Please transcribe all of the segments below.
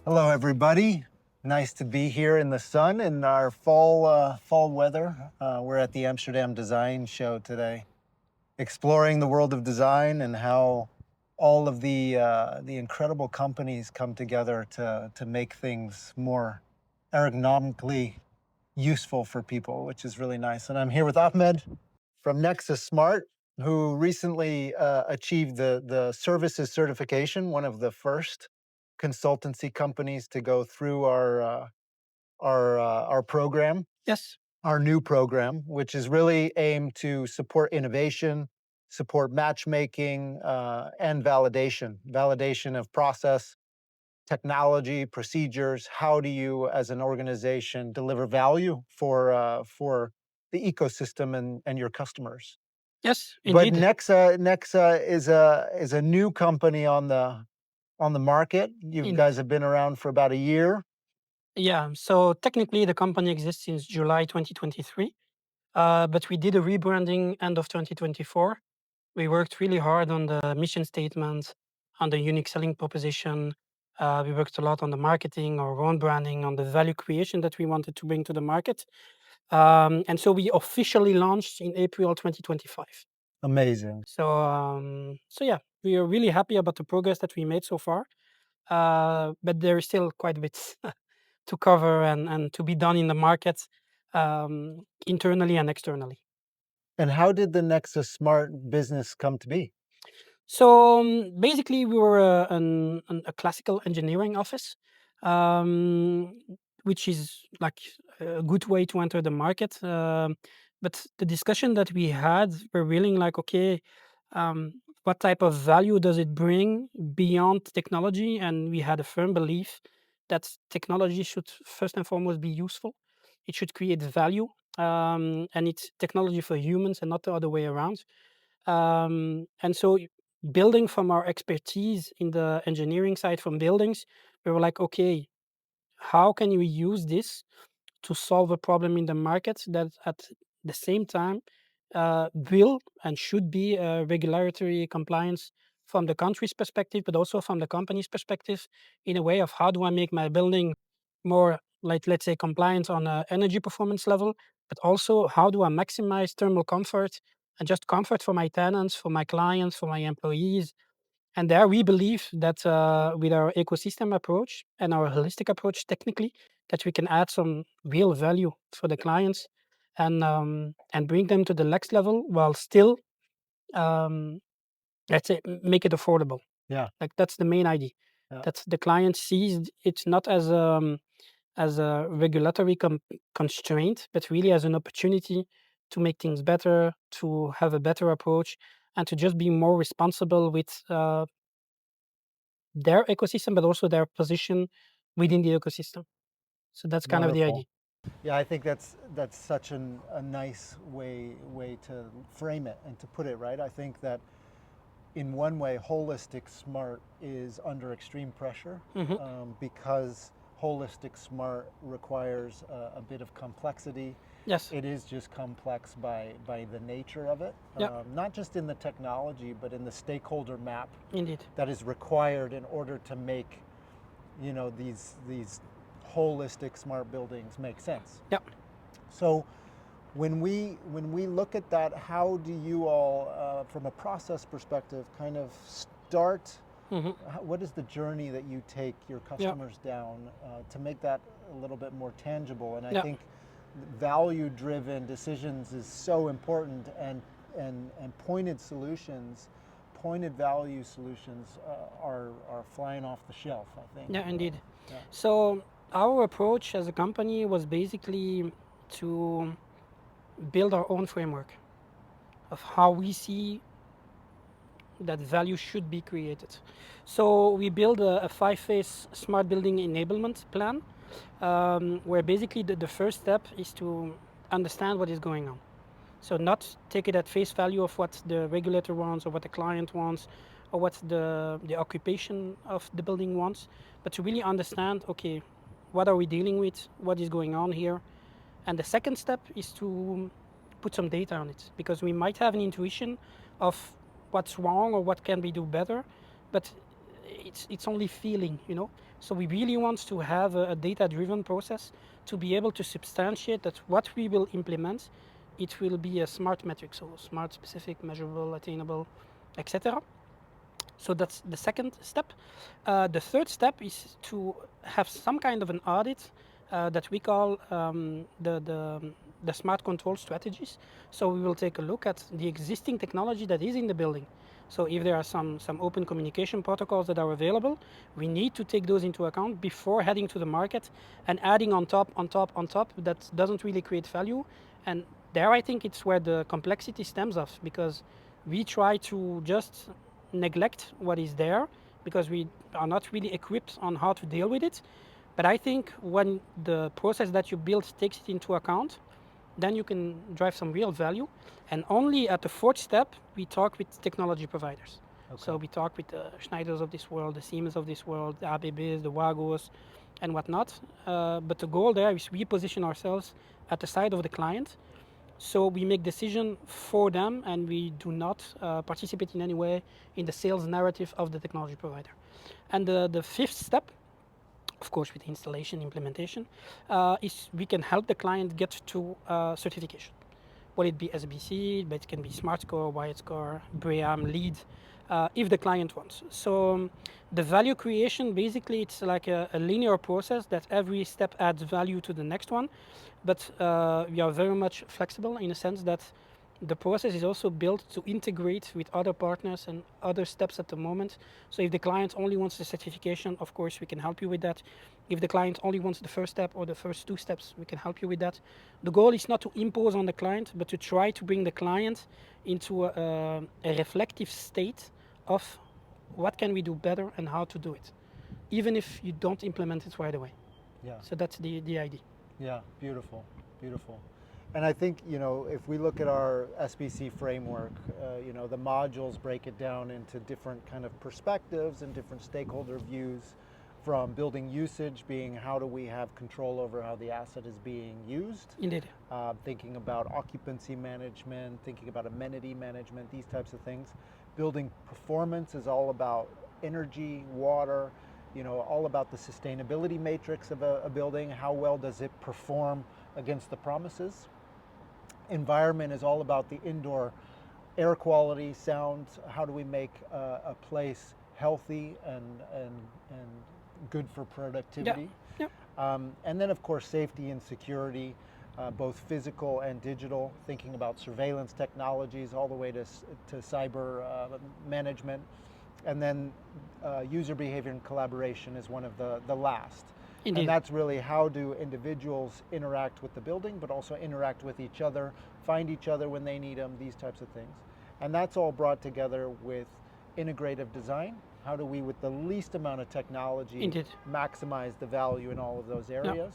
Hello, everybody. Nice to be here in the sun in our fall weather. We're at the Amsterdam Design Show today, exploring the world of design and how all of the incredible companies come together to make things more ergonomically useful for people, which is really nice. And I'm here with Ahmed from NEXA Smart, who recently achieved the services certification, one of the first consultancy companies to go through our program, Yes, our new program, which is really aimed to support innovation, support matchmaking, and validation of process, technology, procedures. How do you, as an organization, deliver value for the ecosystem and your customers? yes, But indeed. NEXA is a new company on the market. You In guys have been around for about a year. Yeah, so technically the company exists since July 2023, but we did a rebranding end of 2024. We worked really hard on the mission statement, on the unique selling proposition. We worked a lot on the marketing, our own branding, on the value creation that we wanted to bring to the market. And so we officially launched in April 2025. Amazing. So yeah, we are really happy about the progress that we made so far. But there is still quite a bit to cover and to be done in the market, internally and externally. And how did the NEXA Smart business come to be? So basically, we were a classical engineering office, um, which is like a good way to enter the market. But the discussion that we had, we're really like, okay, what type of value does it bring beyond technology? And we had a firm belief that technology should first and foremost be useful. It should create value, and it's technology for humans and not the other way around. And so building from our expertise in the engineering side from buildings, we were like, okay, how can we use this to solve a problem in the market that at the same time will and should be regulatory compliance from the country's perspective, but also from the company's perspective, in a way of how do I make my building more, like, let's say, compliant on a energy performance level, but also how do I maximize thermal comfort and just comfort for my tenants, for my clients, for my employees. And there we believe that with our ecosystem approach and our holistic approach technically, that we can add some real value for the clients and bring them to the next level while still, um, let's say, make it affordable. Yeah, Like that's the main idea. yeah. That the client sees it's not as a regulatory constraint, but really as an opportunity to make things better, to have a better approach, and to just be more responsible with their ecosystem, but also their position within the ecosystem. So that's kind of the idea. Wonderful. Yeah, I think that's such a nice way to frame it and to put it, right. I think that in one way, holistic smart is under extreme pressure Hmm. because holistic smart requires a bit of complexity. Yes. It is just complex by the nature of it, Yeah. not just in the technology, but in the stakeholder map Indeed. that is required in order to make these holistic smart buildings make sense. Yeah. So when we look at that, how do you all, from a process perspective, kind of start? Hmm. What is the journey that you take your Yeah. customers down to make that a little bit more tangible? And I Yeah. think value-driven decisions is so important, and pointed value solutions are flying off the shelf, I think. Yeah. Indeed. Yeah. So our approach as a company was basically to build our own framework of how we see that value should be created. So we build a five-phase smart building enablement plan, where basically the first step is to understand what is going on. So not take it at face value of what the regulator wants or what the client wants or what the occupation of the building wants, but to really understand, okay, what are we dealing with? What is going on here? And the second step is to put some data on it because we might have an intuition of what's wrong or what can we do better, but it's only feeling. So we really want to have a data-driven process to be able to substantiate that what we will implement, it will be a smart metric, so smart, specific, measurable, attainable, etc. So that's the second step. The third step is to have some kind of an audit that we call the smart control strategies. So we will take a look at the existing technology that is in the building. So if there are some open communication protocols that are available, we need to take those into account before heading to the market and adding on top, on top, on top. That doesn't really create value. And there I think it's where the complexity stems off, because we try to just neglect what is there because we are not really equipped on how to deal with it. But I think when the process that you build takes it into account, then you can drive some real value. And only at the fourth step, we talk with technology providers. Okay. So we talk with the Schneiders of this world, the Siemens of this world, the ABBs, the Wagos, and whatnot. But the goal there is we position ourselves at the side of the client. So we make decision for them, and we do not participate in any way in the sales narrative of the technology provider. And the fifth step, of course with installation, implementation, is we can help the client get to certification. Will it be SBC, but it can be Smart Score, Wyatt Score, BREEAM, LEED, if the client wants. So the value creation, basically it's like a linear process that every step adds value to the next one. But we are very much flexible in a sense that the process is also built to integrate with other partners and other steps at the moment. So if the client only wants the certification, of course we can help you with that. If the client only wants the first step or the first two steps, we can help you with that. The goal is not to impose on the client, but to try to bring the client into a reflective state of what can we do better and how to do it, even if you don't implement it right away. Yeah. So that's the idea. Yeah, beautiful, beautiful. And I think, you know, if we look at our SBC framework, you know, the modules break it down into different kind of perspectives and different stakeholder views, from building usage being how do we have control over how the asset is being used. Indeed. Thinking about occupancy management, thinking about amenity management, these types of things. Building performance is all about energy, water, you know, all about the sustainability matrix of a building. How well does it perform against the promises? Environment is all about the indoor air quality, sound. How do we make a place healthy and good for productivity? Yeah. And then of course safety and security, both physical and digital, thinking about surveillance technologies all the way to cyber management. And then user behavior and collaboration is one of the last. Indeed. And that's really how do individuals interact with the building, but also interact with each other, find each other when they need them, these types of things. And that's all brought together with integrative design. How do we, with the least amount of technology, Indeed, maximize the value in all of those areas?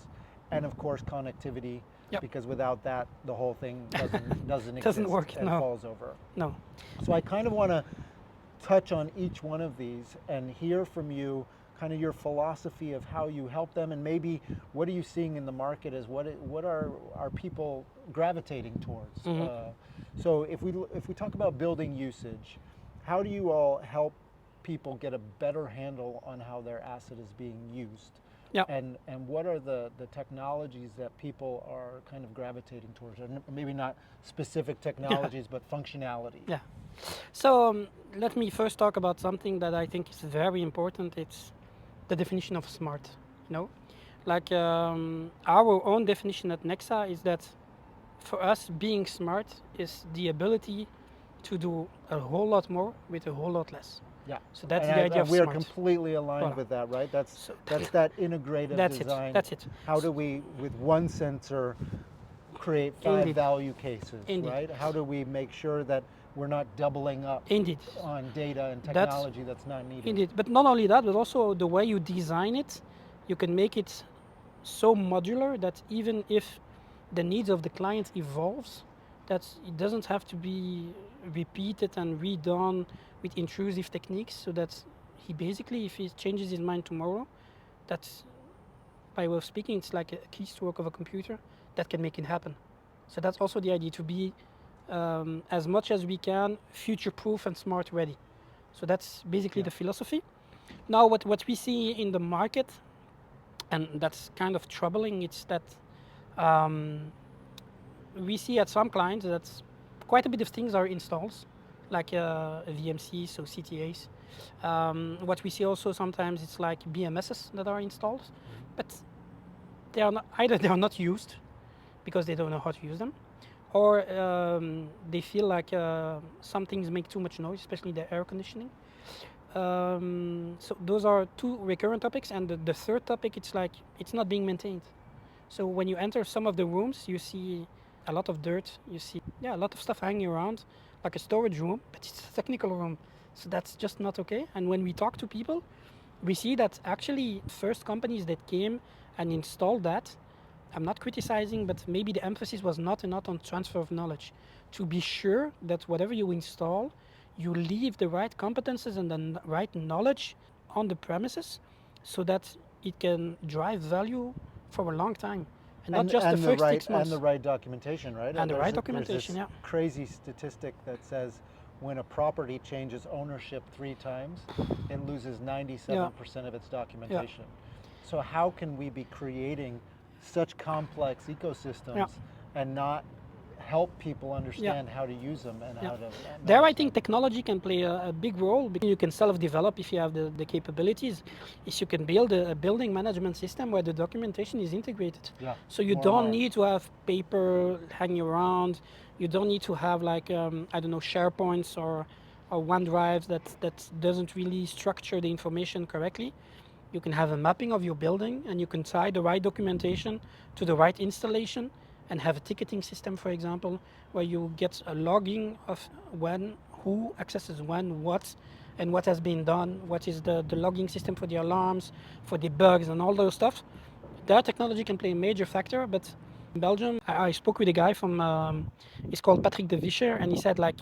And of course, connectivity, because without that, the whole thing doesn't exist. Doesn't work, and no. falls over. No. So I kind of want to touch on each one of these and hear from you kind of your philosophy of how you help them, and maybe what are you seeing in the market as what are people gravitating towards? Mm-hmm. So if we talk about building usage, how do you all help people get a better handle on how their asset is being used? Yeah. And what are the technologies that people are kind of gravitating towards? Or maybe not specific technologies, but functionality. Yeah. So let me first talk about something that I think is very important. It's the definition of smart. You know, like our own definition at NEXA is that for us, being smart is the ability to do a whole lot more with a whole lot less. Yeah. So that's and the idea of we smart. are completely aligned with that, right? That's that integrative design. That's it. How do we, with one sensor, create 5 value cases, right? How do we make sure that we're not doubling up on data and technology that's not needed? Indeed, but not only that, but also the way you design it, you can make it so modular that even if the needs of the client evolves, that it doesn't have to be repeated and redone with intrusive techniques, so that he basically, if he changes his mind tomorrow, that's, by way of speaking, it's like a keystroke of a computer that can make it happen. So that's also the idea, to be as much as we can future-proof and smart ready. So that's basically the philosophy. Now, what we see in the market, and that's kind of troubling, it's that um, we see at some clients that quite a bit of things are installed, like VMCs, so CTAs. What we see also sometimes it's like BMSs that are installed, but they are not, either they are not used because they don't know how to use them, or they feel like some things make too much noise, especially the air conditioning. So those are two recurrent topics, and the third topic, it's like it's not being maintained. So when you enter some of the rooms, you see a lot of dirt. You see, yeah, a lot of stuff hanging around, like a storage room, but it's a technical room. So that's just not okay. And when we talk to people, we see that actually first companies that came and installed that, I'm not criticizing, but maybe the emphasis was not enough on transfer of knowledge. To be sure that whatever you install, you leave the right competences and the right knowledge on the premises so that it can drive value for a long time and not just the first 6 months. And the right documentation, right? And the right There's documentation, this yeah. crazy statistic that says when a property changes ownership 3 times, it loses 97% of its documentation. So how can we be creating such complex ecosystems and not help people understand how to use them and how to there I think technology can play a big role, because you can self-develop if you have the capabilities. Is you can build a building management system where the documentation is integrated. So you don't need to have paper hanging around. You don't need to have like I don't know, SharePoints or OneDrive that doesn't really structure the information correctly. You can have a mapping of your building, and you can tie the right documentation to the right installation, and have a ticketing system, for example, where you get a logging of when, who accesses when, what, and what has been done, what is the logging system for the alarms, for the bugs, and all those stuff. That technology can play a major factor, but in Belgium, I spoke with a guy from, he's called Patrick de Vischer, and he said like,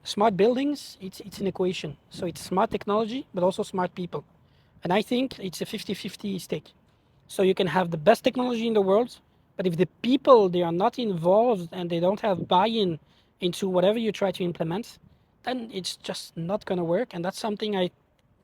smart buildings, it's an equation. So it's smart technology, but also smart people. And I think it's a 50-50 stake. So you can have the best technology in the world, but if the people, they are not involved and they don't have buy-in into whatever you try to implement, then it's just not going to work. And that's something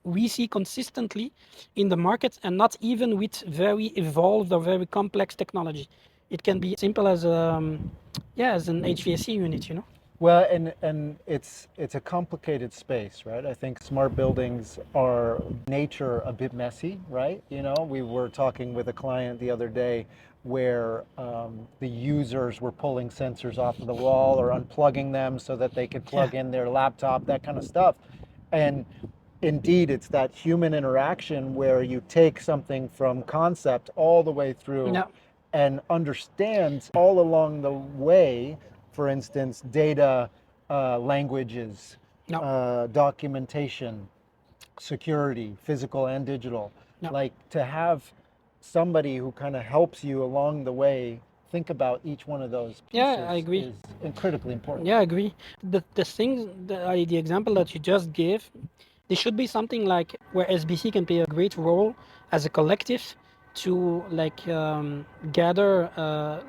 we see consistently in the market, and not even with very evolved or very complex technology. It can be simple as as an HVAC unit, you know. Well, and it's a complicated space, right? I think smart buildings are nature a bit messy, right? You know, we were talking with a client the other day where the users were pulling sensors off of the wall or unplugging them so that they could plug in their laptop, that kind of stuff. And indeed, it's that human interaction where you take something from concept all the way through and understand all along the way, for instance, data, languages, documentation, security, physical and digital. Like to have somebody who kind of helps you along the way think about each one of those pieces I agree. is critically important. Yeah, I agree. The things, the example that you just gave, there should be something like where SBC can play a great role as a collective to like gather,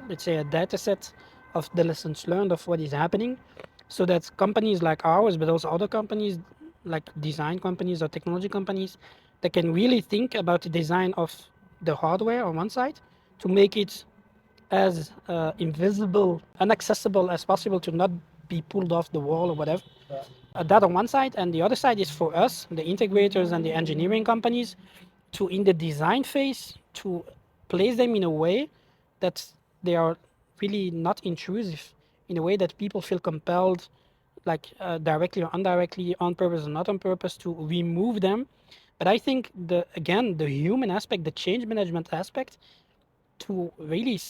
let's say, a data set of the lessons learned of what is happening, so that companies like ours, but also other companies like design companies or technology companies, that can really think about the design of the hardware on one side to make it as invisible, inaccessible as possible, to not be pulled off the wall or whatever. That on one side, and the other side is for us, the integrators and the engineering companies, to in the design phase to place them in a way that they are really not intrusive, in a way that people feel compelled, like directly or indirectly, on purpose or not on purpose, to remove them. But I think the human aspect, the change management aspect, to really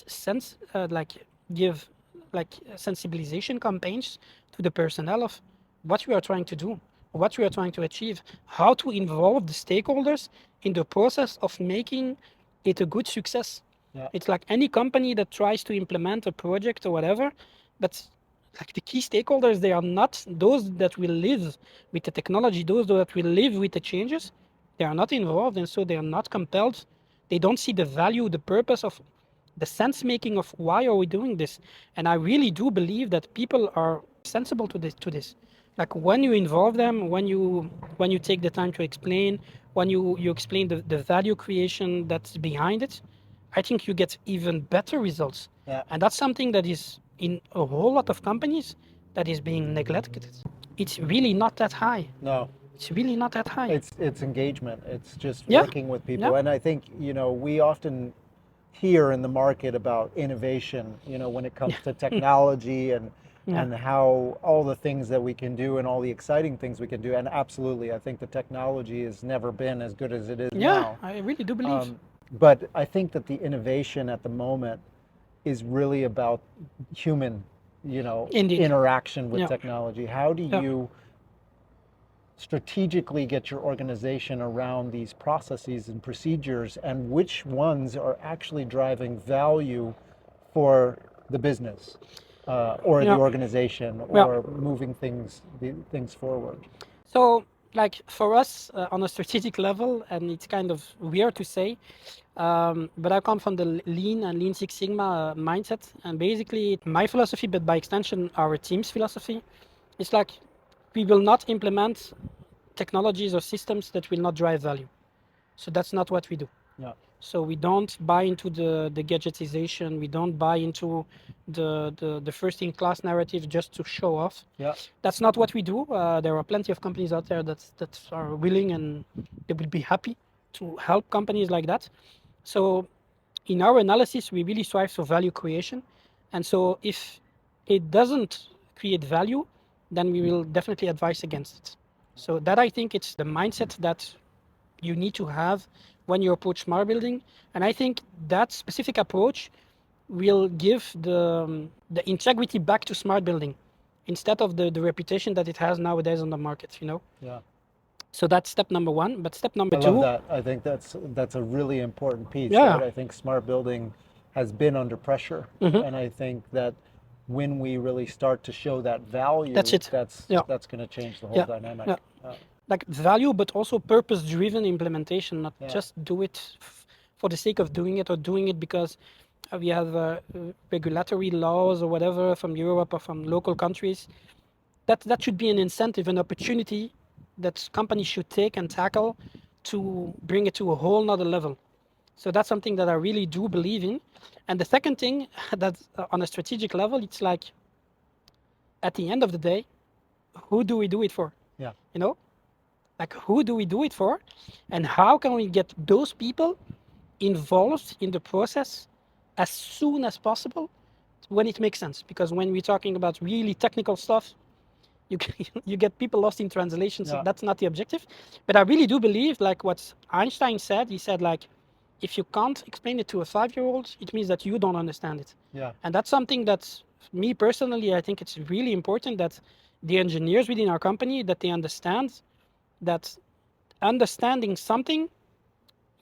give like sensibilization campaigns to the personnel of what we are trying to do, what we are trying to achieve, how to involve the stakeholders in the process of making it a good success. It's like any company that tries to implement a project or whatever, but like the key stakeholders, they are not those that will live with the technology, those that will live with the changes. They are not involved, and so they are not compelled. They don't see the value, the purpose of the sense making of why are we doing this. And I really do believe that people are sensible to this. Like when you involve them, when you take the time to explain, when you explain the value creation that's behind it, I think you get even better results. Yeah. And that's something that is in a whole lot of companies that is being neglected. It's really not that high. No, It's really not that high. it's engagement. It's just Yeah. working with Yeah. people. And I think, we often hear in the market about innovation, when it comes Yeah. to technology Yeah. and how all the things that we can do and all the exciting things we can do. And absolutely, I think the technology has never been as good as it is Yeah. now. I really do believe. But I think that the innovation at the moment is really about human, Indeed. interaction with Yeah. technology. How do Yeah. you strategically get your organization around these processes and procedures, and which ones are actually driving value for the business or the Yeah. organization, Yeah. or moving things forward? So, like for us on a strategic level, and it's kind of weird to say, but I come from the Lean and Lean Six Sigma mindset, and basically my philosophy, but by extension our team's philosophy, it's like we will not implement technologies or systems that will not drive value. So that's not what we do. Yeah. So we don't buy into the gadgetization. We don't buy into the first in class narrative just to show off. Yeah. That's not what we do. There are plenty of companies out there that are willing and they would be happy to help companies like that. So in our analysis, we really strive for value creation. And so if it doesn't create value, then we will definitely advise against it. So that I think it's the mindset that you need to have when you approach smart building. And I think that specific approach will give the integrity back to smart building instead of the reputation that it has nowadays on the market, you know? Yeah. So that's step number one. But step number I love two, that. I think that's a really important piece, yeah, right? I think smart building has been under pressure, hmm, and I think that when we really start to show that that's value, it. that's Yeah, that's going to change the whole yeah, dynamic. yeah. Like value, but also purpose-driven implementation, not Yeah. just do it for the sake of doing it or doing it because we have regulatory laws or whatever from Europe or from local countries. That should be an incentive, an opportunity that companies should take and tackle to bring it to a whole nother level. So that's something that I really do believe in. And the second thing that on a strategic level, it's like at the end of the day, who do we do it for? Yeah. You know, like who do we do it for, and how can we get those people involved in the process as soon as possible when it makes sense? Because when we're talking about really technical stuff, you you get people lost in translation, so Yeah. that's not the objective. But I really do believe, like what Einstein said, he said like, if you can't explain it to a 5-year-old, it means that you don't understand it. Yeah. And that's something that me personally, I think it's really important that the engineers within our company, that they understand that understanding something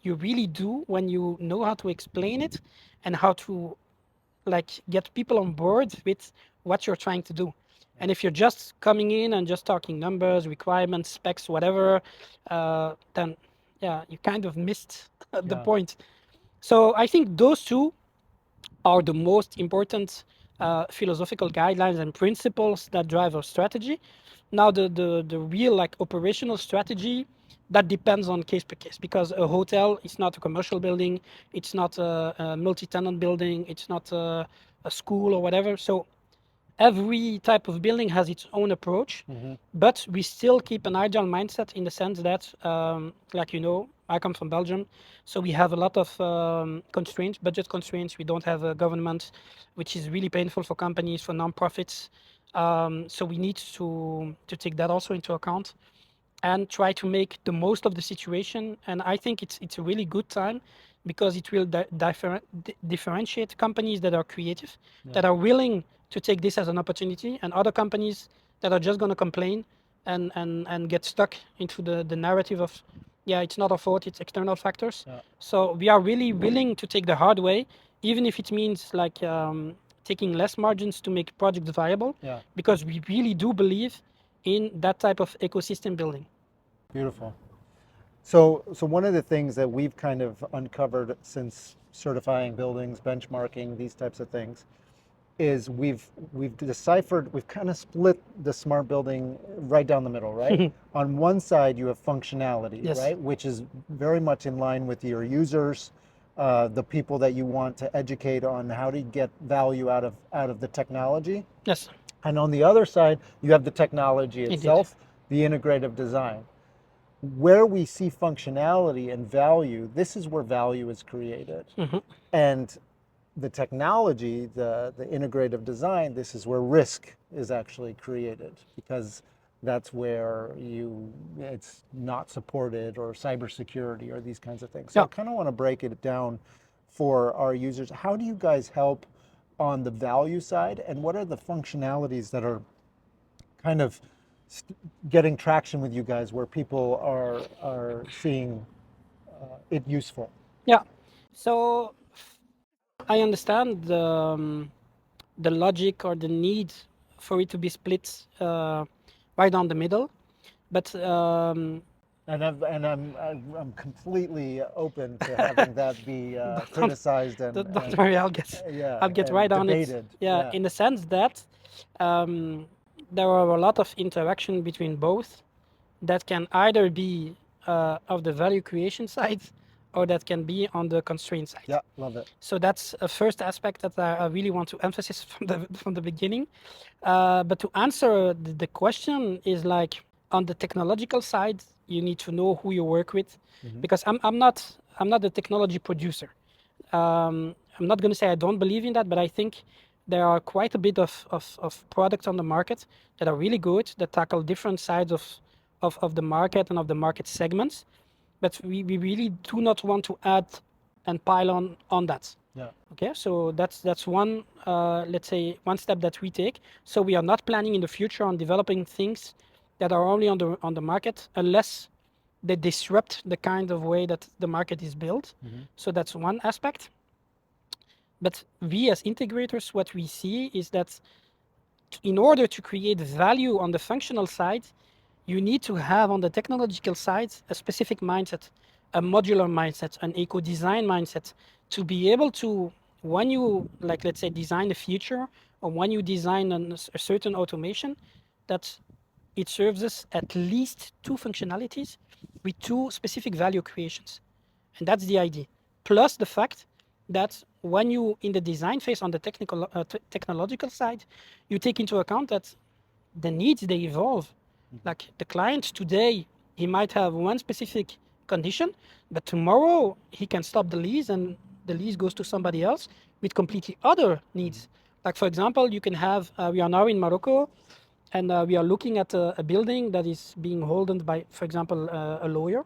you really do when you know how to explain it and how to like get people on board with what you're trying to do. And if you're just coming in and just talking numbers, requirements, specs, whatever, then yeah, you kind of missed the Yeah. point. So I think those two are the most important philosophical guidelines and principles that drive our strategy. Now, the real like operational strategy that depends on case per case because a hotel is not a commercial building, it's not a multi-tenant building, it's not a school or whatever. So every type of building has its own approach, but we still keep an agile mindset in the sense that, like you know, I come from Belgium, so we have a lot of constraints, budget constraints. We don't have a government, which is really painful for companies, for nonprofits. So we need to take that also into account and try to make the most of the situation. And I think it's a really good time because it will differentiate companies that are creative, that are willing to take this as an opportunity, and other companies that are just going to complain and get stuck into the narrative of, yeah, it's not our fault, it's external factors. Yeah. So we are really willing to take the hard way, even if it means like taking less margins to make projects viable, Yeah. because we really do believe in that type of ecosystem building. Beautiful. So one of the things that we've kind of uncovered since certifying buildings, benchmarking, these types of things, is we've deciphered, we've kind of split the smart building right down the middle, right? On one side, you have functionality, Yes. right, which is very much in line with your users, the people that you want to educate on how to get value out of the technology. Yes. And on the other side, you have the technology Indeed. itself, the integrative design. Where we see functionality and value, this is where value is created. And the technology, the integrative design, this is where risk is actually created, because that's where it's not supported, or cybersecurity, or these kinds of things. So Yeah. I kind of want to break it down for our users. How do you guys help on the value side, and what are the functionalities that are kind of getting traction with you guys, where people are seeing it useful? Yeah. So I understand the logic or the need for it to be split right down the middle, but And I'm completely open to having that be don't, criticized don't and worry, yeah, I'll get and right on it. debated. Yeah, Yeah. in the sense that there are a lot of interaction between both that can either be of the value creation side or that can be on the constraint side. Yeah, love it. So that's a first aspect that I really want to emphasize from the beginning. But to answer the question is like, on the technological side, you need to know who you work with, because I'm not a technology producer. I'm not going to say I don't believe in that, but I think there are quite a bit of products on the market that are really good, that tackle different sides of the market and of the market segments. But we really do not want to add and pile on that. Yeah. Okay, so that's one, let's say, one step that we take. So we are not planning in the future on developing things that are only on the market, unless they disrupt the kind of way that the market is built. So that's one aspect. But we as integrators, what we see is that in order to create value on the functional side, you need to have on the technological side a specific mindset, a modular mindset, an eco-design mindset, to be able to, when you, like, let's say, design a feature, or when you design a certain automation, that it serves us at least two functionalities with two specific value creations. And that's the idea. Plus the fact that when you, in the design phase on the technological side, you take into account that the needs, they evolve. Like the client today, he might have one specific condition, but tomorrow he can stop the lease and the lease goes to somebody else with completely other needs. Like, for example, you can have, we are now in Morocco, and we are looking at a building that is being held by, for example, a lawyer.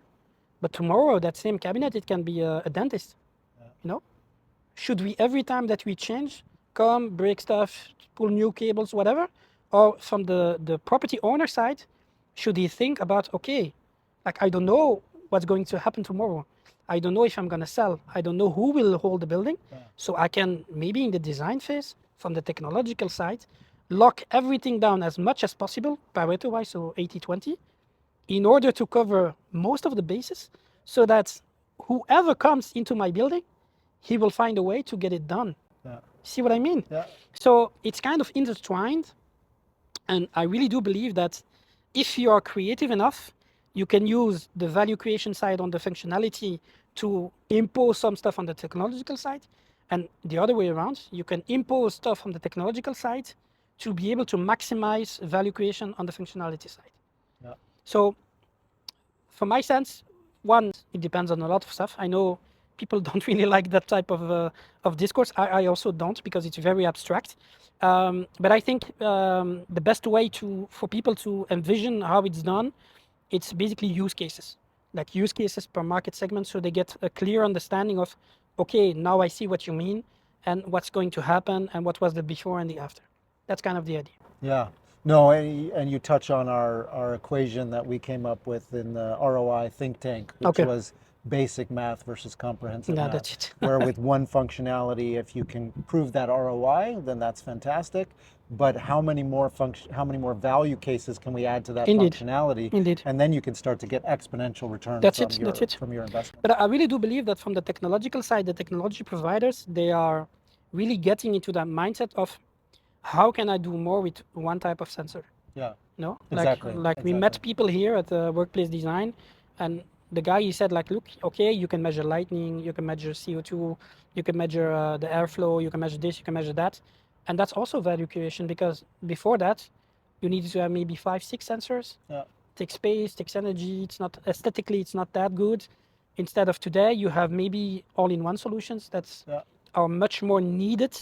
But tomorrow, that same cabinet, it can be a dentist. You know, should we, every time that we change, come break stuff, pull new cables, whatever? Or from the property owner side, should he think about, okay, like, I don't know what's going to happen tomorrow. I don't know if I'm gonna sell. I don't know who will hold the building. So I can, maybe in the design phase, from the technological side, lock everything down as much as possible, Pareto-wise, so 80-20, in order to cover most of the bases, so that whoever comes into my building, he will find a way to get it done. Yeah. See what I mean? Yeah. So it's kind of intertwined. And I really do believe that if you are creative enough, you can use the value creation side on the functionality to impose some stuff on the technological side. And the other way around, you can impose stuff on the technological side to be able to maximize value creation on the functionality side. Yeah. So from my sense, one, it depends on a lot of stuff. I know people don't really like that type of discourse. I also don't, because it's very abstract. But I think the best way for people to envision how it's done, it's basically use cases, like use cases per market segment, so they get a clear understanding of, okay, now I see what you mean, and what's going to happen, and what was the before and the after. That's kind of the idea. Yeah. No, and you touch on our equation that we came up with in the ROI think tank, which Okay. was basic math versus comprehensive Yeah, math. that's it. Where with one functionality, if you can prove that ROI, then that's fantastic. But how many more value cases can we add to that Indeed. functionality? Indeed. And then you can start to get exponential return That's from it. your That's it. from your investment. But I really do believe that from the technological side, the technology providers, they are really getting into that mindset of how can I do more with one type of sensor? Yeah. No, Exactly. like we met people here at the workplace design, and the guy, he said like, look, okay, you can measure lightning, you can measure CO2, you can measure the airflow, you can measure this, you can measure that, and that's also value creation, because before that, you needed to have maybe 5, 6 sensors. Yeah. Takes space, takes energy. It's not aesthetically, it's not that good. Instead of today, you have maybe all-in-one solutions that Yeah. are much more needed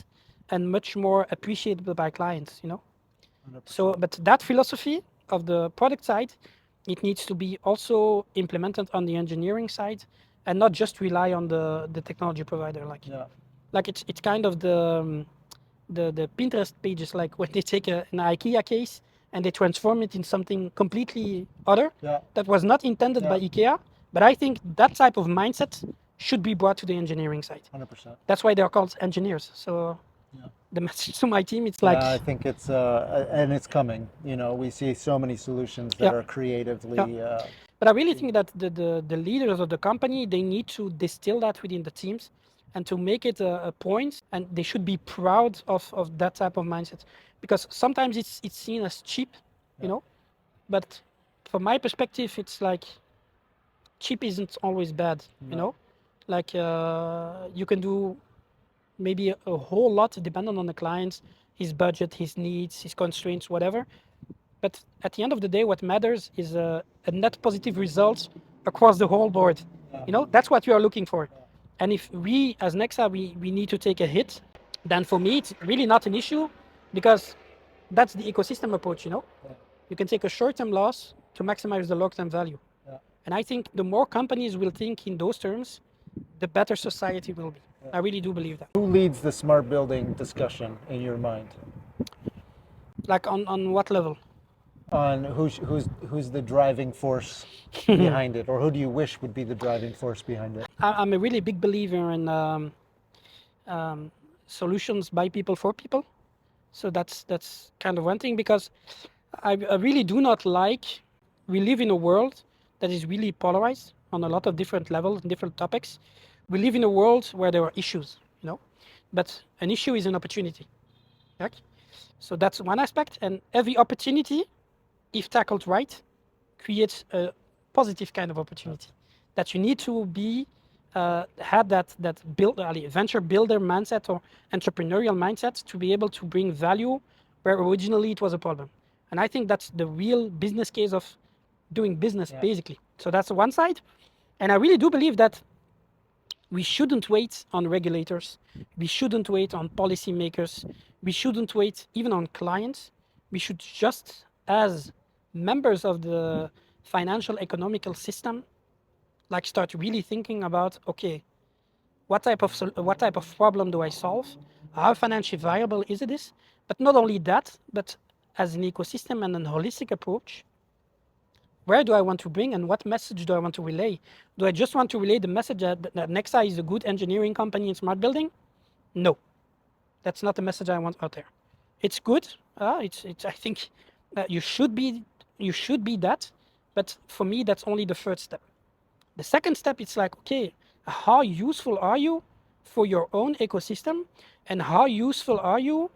and much more appreciated by clients. 100%. So, but that philosophy of the product side, it needs to be also implemented on the engineering side, and not just rely on the technology provider. Yeah. Like it's kind of the Pinterest pages, like when they take an IKEA case and they transform it in something completely other Yeah. that was not intended by IKEA. But I think that type of mindset should be brought to the engineering side. 100%. That's why they are called engineers. So Yeah. the message to my team, it's like, Yeah, I think it's and it's coming. You know, we see so many solutions that Yeah. are creatively. Yeah. But I really think that the leaders of the company, they need to distill that within the teams and to make it a point, and they should be proud of that type of mindset, because sometimes it's seen as cheap, but from my perspective, it's like cheap isn't always bad, like you can do maybe a whole lot depending on the client, his budget, his needs, his constraints, whatever. But at the end of the day, what matters is a net positive result across the whole board. That's what we are looking for. And if we, as NEXA, we need to take a hit, then for me, it's really not an issue, because that's the ecosystem approach. You can take a short-term loss to maximize the long-term value. And I think the more companies will think in those terms, the better society will be. I really do believe that. Who leads the smart building discussion in your mind? Like on what level? On who's the driving force behind it, or who do you wish would be the driving force behind it? I'm a really big believer in solutions by people for people. So that's kind of one thing, because I really do not like, we live in a world that is really polarized on a lot of different levels and different topics. We live in a world where there are issues, but an issue is an opportunity. Right? So that's one aspect, and every opportunity, if tackled right, creates a positive kind of opportunity. That you need to be have that venture builder mindset or entrepreneurial mindset to be able to bring value where originally it was a problem. And I think that's the real business case of doing business, basically. So that's one side. And I really do believe that we shouldn't wait on regulators. We shouldn't wait on policymakers. We shouldn't wait even on clients. We should just, as members of the financial economical system, like start really thinking about, okay, what type of problem do I solve? How financially viable is it? But not only that, but as an ecosystem and a holistic approach, where do I want to bring and what message do I want to relay? Do I just want to relay the message that NEXA is a good engineering company in smart building? No, that's not the message I want out there. It's good. I think you should be that, but for me, that's only the first step. The second step, it's like, okay, how useful are you for your own ecosystem, and how useful are you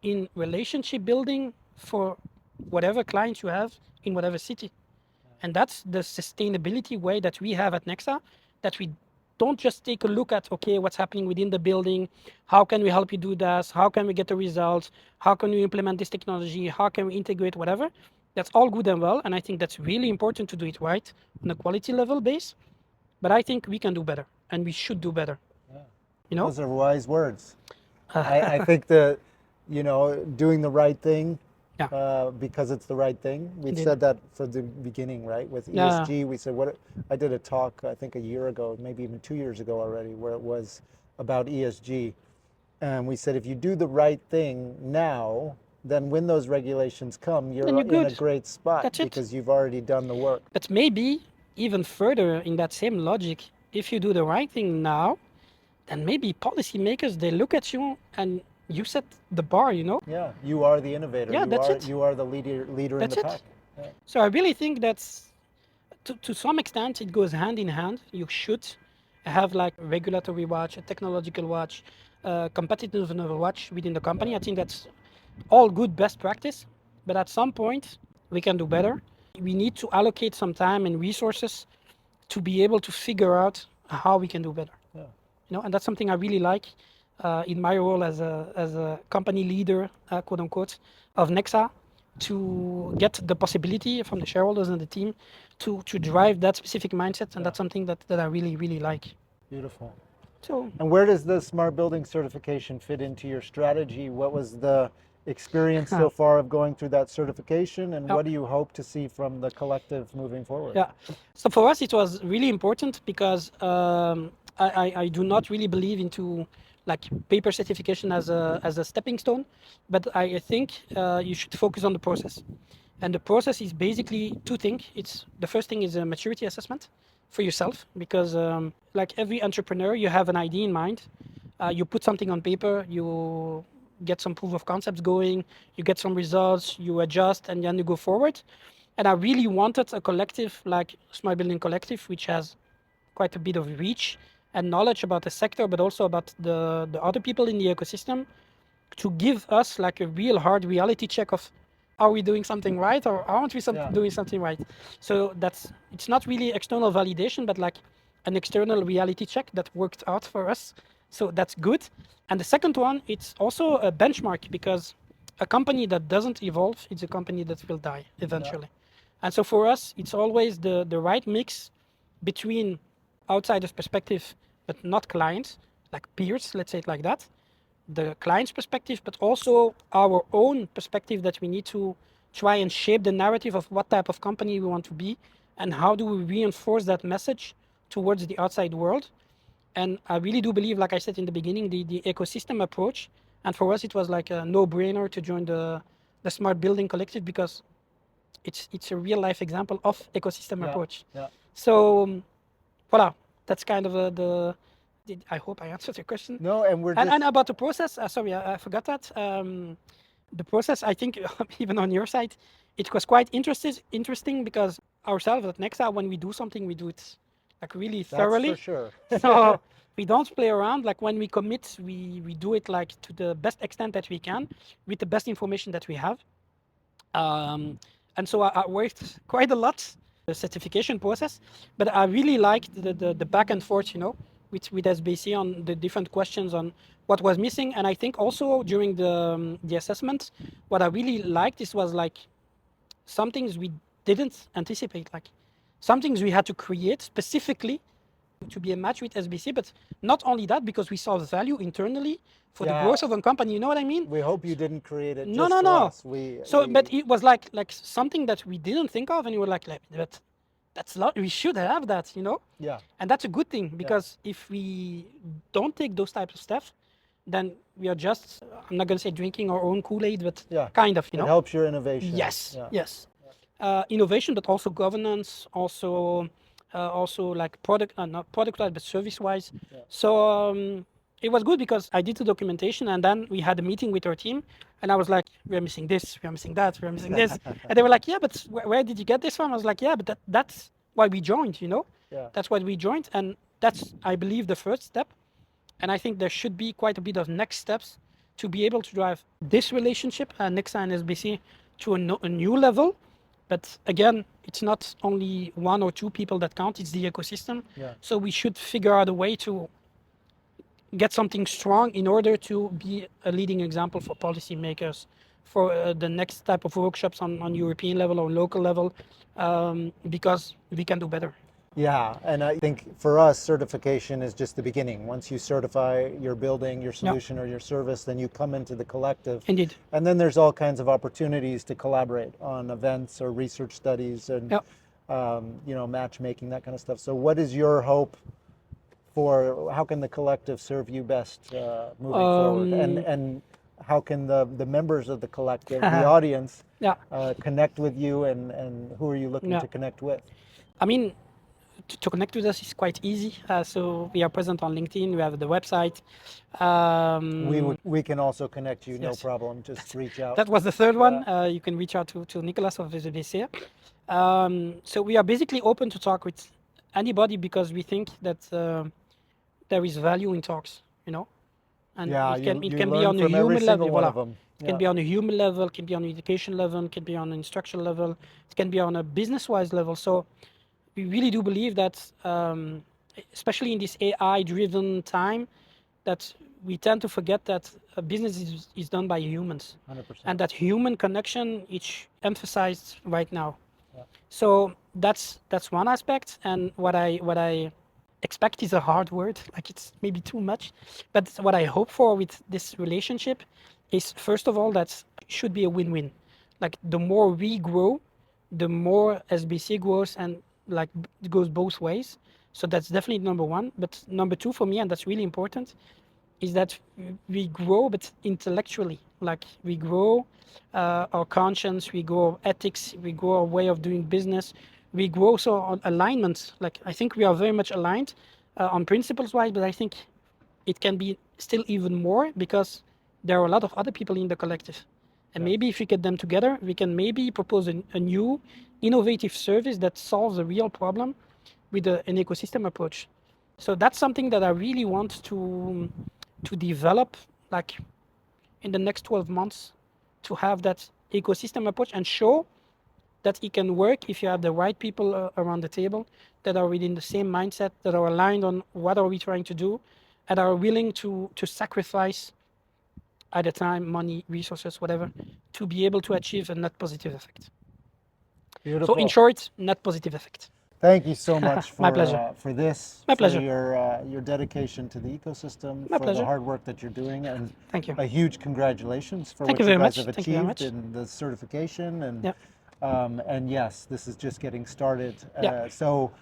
in relationship building for whatever clients you have in whatever city? And that's the sustainability way that we have at NEXA, that we don't just take a look at, okay, what's happening within the building, how can we help you do this, how can we get the results, how can we implement this technology, how can we integrate whatever. That's all good and well, and I think that's really important to do it right on a quality level base. But I think we can do better, and we should do better. Those are wise words. I think that, doing the right thing because it's the right thing. We've said that from the beginning, right? With ESG, we said, I did a talk, I think a year ago, maybe even 2 years ago already, where it was about ESG. And we said, if you do the right thing now, then when those regulations come, you're in a great spot because you've already done the work. But maybe even further in that same logic, if you do the right thing now, then maybe policymakers, they look at you and you set the bar, Yeah, you are the innovator. Yeah, you are the leader in the pack. Yeah. So I really think that's, to some extent, it goes hand in hand. You should have like a regulatory watch, a technological watch, competitive watch within the company. I think that's all good best practice, but at some point we can do better. We need to allocate some time and resources to be able to figure out how we can do better. Yeah. You know, and that's something I really like in my role as a company leader, quote unquote, of NEXA, to get the possibility from the shareholders and the team to drive that specific mindset, and that's something that I really like. Beautiful. So, And where does the smart building certification fit into your strategy? What was the experience so far of going through that certification, and Yeah. what do you hope to see from the collective moving forward? Yeah. So for us, it was really important because I do not really believe into like paper certification as a stepping stone, but I think you should focus on the process. And the process is basically two things. It's the first thing is a maturity assessment for yourself, because like every entrepreneur, you have an idea in mind. You put something on paper, you get some proof of concepts going, you get some results, you adjust, and then you go forward. And I really wanted a collective like Smart Building Collective, which has quite a bit of reach and knowledge about the sector, but also about the other people in the ecosystem, to give us like a real hard reality check of, are we doing something right or aren't we doing something right? So it's not really external validation, but like an external reality check that worked out for us. So that's good. And the second one, it's also a benchmark, because a company that doesn't evolve, it's a company that will die eventually. And so for us, it's always the right mix between outsiders' perspective, but not clients, like peers, let's say it like that, the client's perspective, but also our own perspective, that we need to try and shape the narrative of what type of company we want to be, and how do we reinforce that message towards the outside world. And I really do believe, like I said in the beginning, the ecosystem approach. And for us, it was like a no-brainer to join the Smart Building Collective, because it's a real life example of ecosystem approach. Yeah. So voila, that's kind of I hope I answered your question. No, and we're just And about the process, sorry, I forgot that. The process, I think, even on your side, it was quite interesting, because ourselves at NEXA, when we do something, we do it like really thoroughly. That's for sure. So we don't play around. Like when we commit, we do it like to the best extent that we can, with the best information that we have. And so I worked quite a lot the certification process, but I really liked the back and forth, you know, with SBC on the different questions on what was missing. And I think also during the assessment, what I really liked is was like some things we didn't anticipate, like some things we had to create specifically to be a match with SBC, but not only that, because we saw the value internally for the growth of a company. You know what I mean? We hope you didn't create it No, just no, for no. us. But it was like something that we didn't think of, and you were like but that's lot. We should have that, you know. Yeah. And that's a good thing, because if we don't take those types of stuff, then we are just, I'm not gonna say drinking our own Kool-Aid, but kind of, you know. It helps your innovation. Yes, yes. Innovation, but also governance, also like product, not product-wise, but service-wise. So it was good, because I did the documentation, and then we had a meeting with our team, and I was like, we're missing this, we're missing that, we're missing this. And they were like, yeah, but where did you get this from? I was like, yeah, but that's why we joined, you know? Yeah. That's why we joined, and that's, I believe, the first step. And I think there should be quite a bit of next steps to be able to drive this relationship, NEXA and SBC, to a new level. But again, it's not only one or two people that count, it's the ecosystem. So we should figure out a way to get something strong in order to be a leading example for policymakers, for the next type of workshops on European level or local level, because we can do better. Yeah, and I think for us, certification is just the beginning. Once you certify your building, your solution, or your service, then you come into the collective. Indeed. And then there's all kinds of opportunities to collaborate on events or research studies and you know, matchmaking, that kind of stuff. So what is your hope for how can the collective serve you best moving forward? And how can the members of the collective, the audience, connect with you, and who are you looking to connect with? I mean, to connect with us is quite easy. So we are present on LinkedIn. We have the website. We can also connect you, no problem. Just reach out. That was the third one. You can reach out to Nicolas of VZBC. So we are basically open to talk with anybody, because we think that there is value in talks. You know, and Yeah, it you can be learn on a from every human level. single one Voilà. of them. It can be on a human level, it can be on an education level, it can be on an instructional level, it can be on a business-wise level. So we really do believe that, especially in this AI-driven time, that we tend to forget that a business is done by humans, 100%. and that human connection is emphasized right now. Yeah. So that's one aspect, and what I expect is a hard word, like it's maybe too much, but what I hope for with this relationship is, first of all, that it should be a win-win. Like the more we grow, the more SBC grows, and like it goes both ways. So that's definitely number one. But number two for me, and that's really important, is that we grow, but intellectually. Like we grow our conscience, we grow our ethics, we grow our way of doing business, we grow also on alignment. Like I think we are very much aligned on principles wise, but I think it can be still even more because there are a lot of other people in the collective. And Yes. maybe if we get them together, we can maybe propose a new innovative service that solves a real problem with an ecosystem approach. So that's something that I really want to develop, like in the next 12 months, to have that ecosystem approach and show that it can work if you have the right people around the table that are within the same mindset, that are aligned on what are we trying to do, and are willing to sacrifice either time, money, resources, whatever, to be able to achieve a net positive effect. Beautiful. So in short, net positive effect. Thank you so much My pleasure. for this, My for pleasure. your dedication to the ecosystem, My for the pleasure. hard work that you're doing, and Thank you. a huge congratulations for Thank what you you very guys much. have Thank you very achieved much. in the certification, Yeah. and yes, this is just getting started. Yeah. So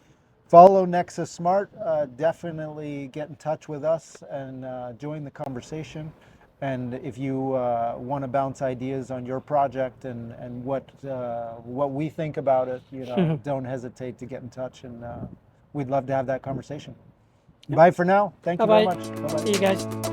follow NEXA Smart. Definitely get in touch with us and join the conversation. And if you want to bounce ideas on your project and what we think about it, don't hesitate to get in touch, and we'd love to have that conversation. Bye for now. Thank you very Bye-bye. much. Bye-bye. See you guys.